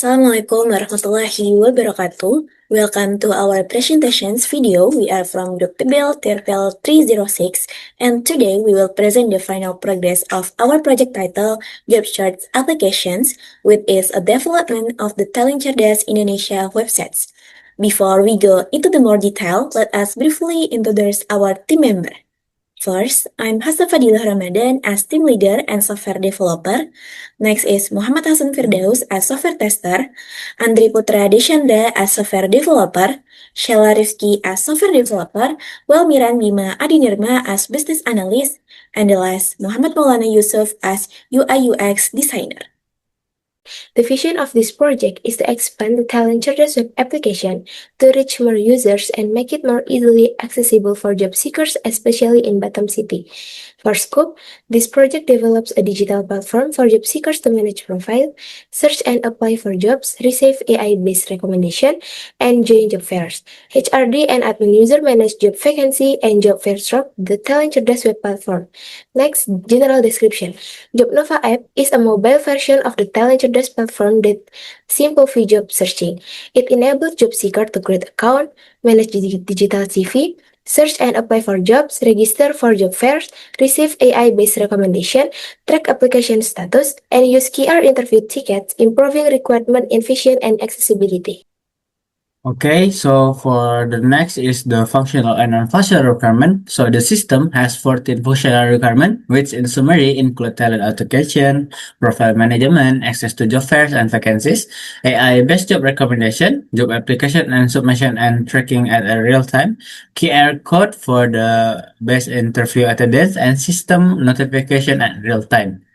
Assalamualaikum warahmatullahi wabarakatuh. Welcome to our presentations video. We are from the PBL TRPL 306 and today we will present the final progress of our project title Job Search Applications, which is a development of the Talent Cerdas Indonesia websites. Before we go into the more detail, let us briefly introduce our team member. First, I'm Hasa Fadilah Ramadan as team leader and software developer. Next is Muhammad Hasan Firdaus as software tester, Andri Putra Desyandra as software developer, Sheila Rifki as software developer, Welmiran Bima Adinirma as business analyst, and the last, Muhammad Maulana Yusuf as UI UX designer. The vision of this project is to expand the Talent Cerdas web application to reach more users and make it more easily accessible for job seekers, especially in Batam City. For scope, this project develops a digital platform for job seekers to manage profile, search and apply for jobs, receive AI-based recommendation, and join job fairs. HRD and admin user manage job vacancy and job fairs through the Talent Cerdas web platform. Next, general description. JobNova App is a mobile version of the Talent Cerdas platform that simplifies job searching. It enables job seekers to create account, manage digital CV, search and apply for jobs, register for job fairs, receive AI-based recommendation, track application status, and use QR interview tickets, improving requirement efficiency and accessibility. Okay, so for the next is the functional and non-functional requirement. So the system has 14 functional requirements, which in summary include talent authentication, profile management, access to job fairs and vacancies, AI-based job recommendation, job application and submission and tracking at a real time, QR code for the best interview attendance, and system notification at real time.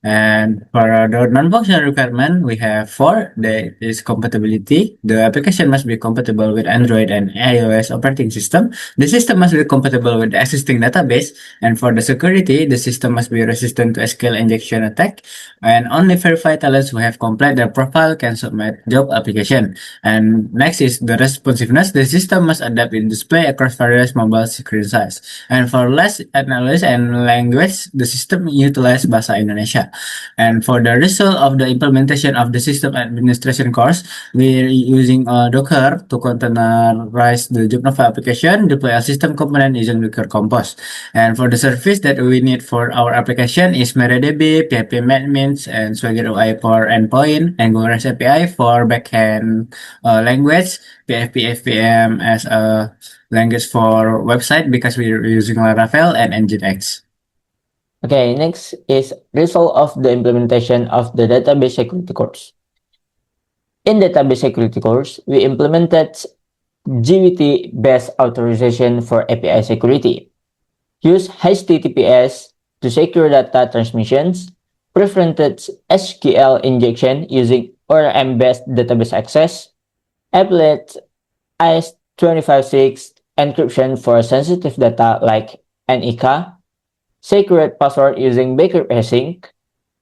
And for the non-functional requirement, we have 4. That is compatibility. The application must be compatible with Android and iOS operating system. The system must be compatible with the existing database. And for the security, the system must be resistant to SQL injection attack. And only verified talents who have completed their profile can submit job application. And next is the responsiveness. The system must adapt in display across various mobile screen size. And for less analysis and language, the system utilizes Bahasa Indonesia. And for the result of the implementation of the system administration course, we're using Docker to containerize the JobNova application, deploy a system component using Docker Compose. And for the service that we need for our application is MariaDB, PHP Admins, and Swagger UI for endpoint, Angular API for backend language, PHP FPM as a language for website because we're using Laravel and Nginx. Okay, next is result of the implementation of the database security course. In database security course, we implemented GWT-based authorization for API security. Use HTTPS to secure data transmissions, prevented SQL injection using ORM-based database access, applied IS-256 encryption for sensitive data like NIK, secret password using backup async,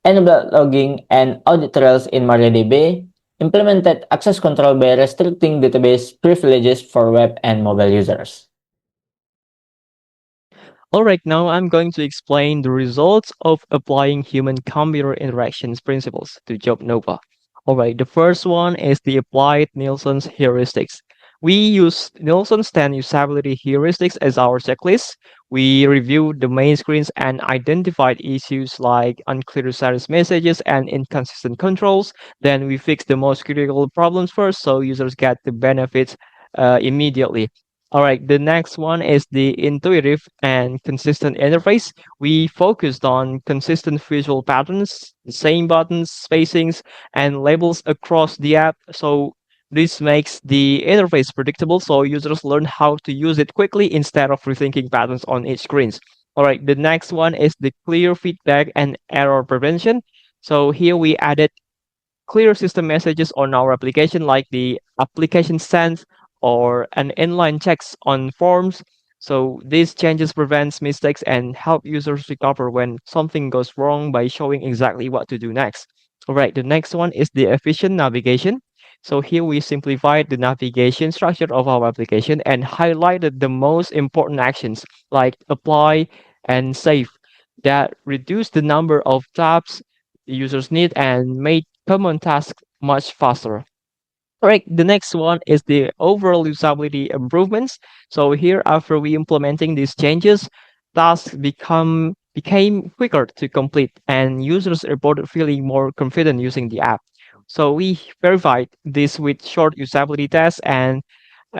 enabled logging and audit trails in MariaDB, implemented access control by restricting database privileges for web and mobile users. Alright, now I'm going to explain the results of applying human-computer interactions principles to JobNova. Alright, the first one is the applied Nielsen's heuristics. We use Nielsen's 10 usability heuristics as our checklist. We reviewed the main screens and identified issues like unclear status messages and inconsistent controls. Then we fixed the most critical problems first so users get the benefits immediately. Alright, the next one is the intuitive and consistent interface. We focused on consistent visual patterns, the same buttons, spacings, and labels across the app. So this makes the interface predictable so users learn how to use it quickly instead of rethinking patterns on each screen. Alright, the next one is the clear feedback and error prevention. So here we added clear system messages on our application like the application sent or an inline checks on forms. So these changes prevents mistakes and help users recover when something goes wrong by showing exactly what to do next. Alright, the next one is the efficient navigation. So here we simplified the navigation structure of our application and highlighted the most important actions like apply and save that reduce the number of tabs users need and made common tasks much faster. Alright, the next one is the overall usability improvements. So here, after we implementing these changes, tasks became quicker to complete, and users reported feeling more confident using the app. So we verified this with short usability tests and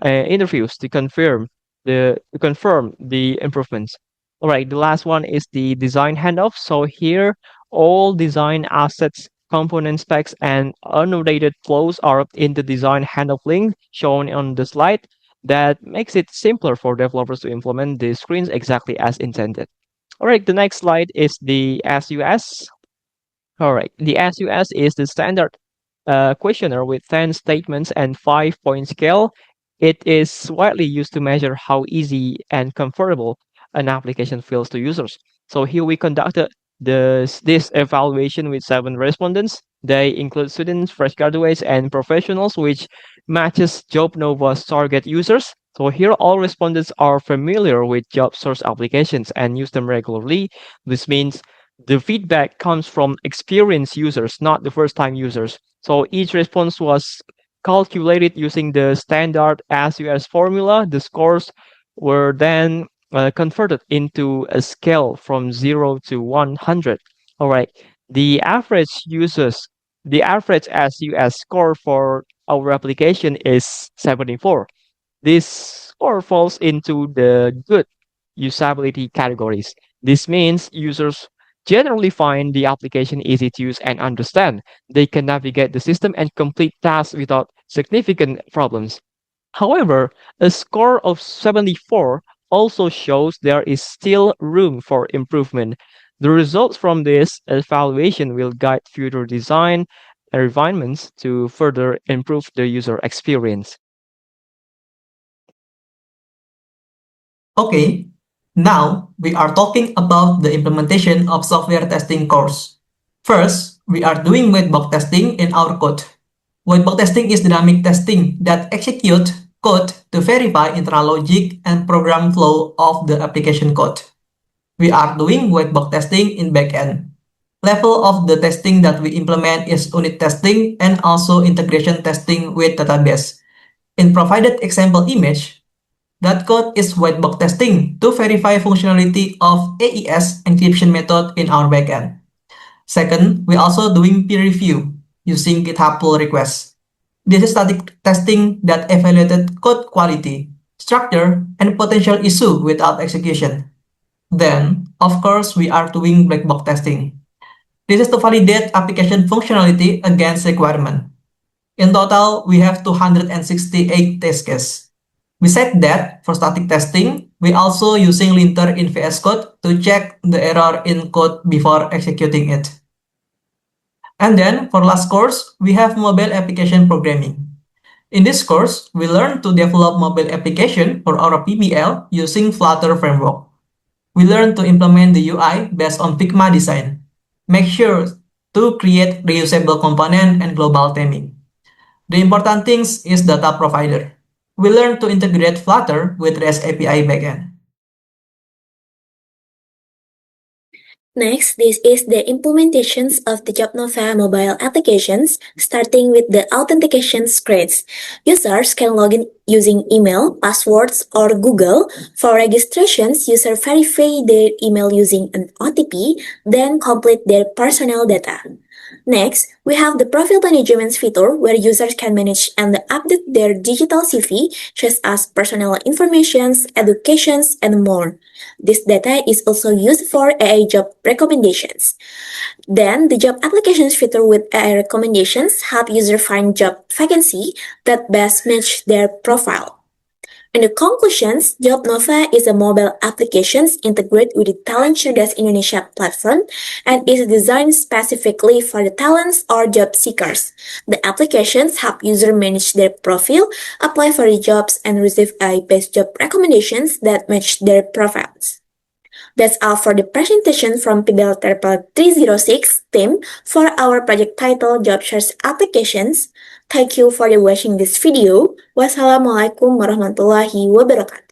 interviews to confirm the improvements. All right, the last one is the design handoff. So here, all design assets, component specs, and annotated flows are in the design handoff link shown on the slide. That makes it simpler for developers to implement the screens exactly as intended. All right, the next slide is the SUS. All right, the SUS is the standard questionnaire with 10 statements and 5-point scale. It is widely used to measure how easy and comfortable an application feels to users. So here we conducted this evaluation with 7 respondents. They include students, fresh graduates, and professionals, which matches JobNova's target users. So here all respondents are familiar with job source applications and use them regularly. This means the feedback comes from experienced users, not the first time users. So each response was calculated using the standard SUS formula. The scores were then converted into a scale from 0 to 100. All right. The average SUS score for our application is 74. This score falls into the good usability categories. This means users generally find the application easy to use and understand. They can navigate the system and complete tasks without significant problems. However, a score of 74 also shows there is still room for improvement. The results from this evaluation will guide future design refinements to further improve the user experience. Okay, now we are talking about the implementation of software testing course. First, we are doing white box testing in our code. White box testing is dynamic testing that executes code to verify internal logic and program flow of the application code. We are doing white box testing in backend. Level of the testing that we implement is unit testing and also integration testing with database. In provided example image, that code is white box testing to verify functionality of AAS encryption method in our backend. Second, we also doing peer review using GitHub pull requests. This is static testing that evaluated code quality, structure, and potential issue without execution. Then, of course, we are doing black box testing. This is to validate application functionality against requirement. In total, we have 268 test cases. Besides that, for static testing, we also using linter in VS Code to check the error in code before executing it. And then, for last course, we have mobile application programming. In this course, we learn to develop mobile application for our PBL using Flutter framework. We learn to implement the UI based on Figma design. Make sure to create reusable component and global theming. The important things is data provider. We learn to integrate Flutter with REST API backend. Next, this is the implementations of the JobNova mobile applications, starting with the authentication screens. Users can log in using email, passwords, or Google. For registrations, users verify their email using an OTP, then complete their personal data. Next, we have the profile management feature where users can manage and update their digital CV, such as personal information, educations, and more. This data is also used for AI job recommendations. Then, the job applications feature with AI recommendations help users find job vacancy that best match their profile. In the conclusions, JobNova is a mobile application integrated with the Talent Cerdas Indonesia platform and is designed specifically for the talents or job seekers. The applications help users manage their profile, apply for the jobs, and receive AI-based job recommendations that match their profiles. That's all for the presentation from PBL TRPL 306 team for our project title Job Search Applications. Thank you for watching this video. Wassalamualaikum warahmatullahi wabarakatuh.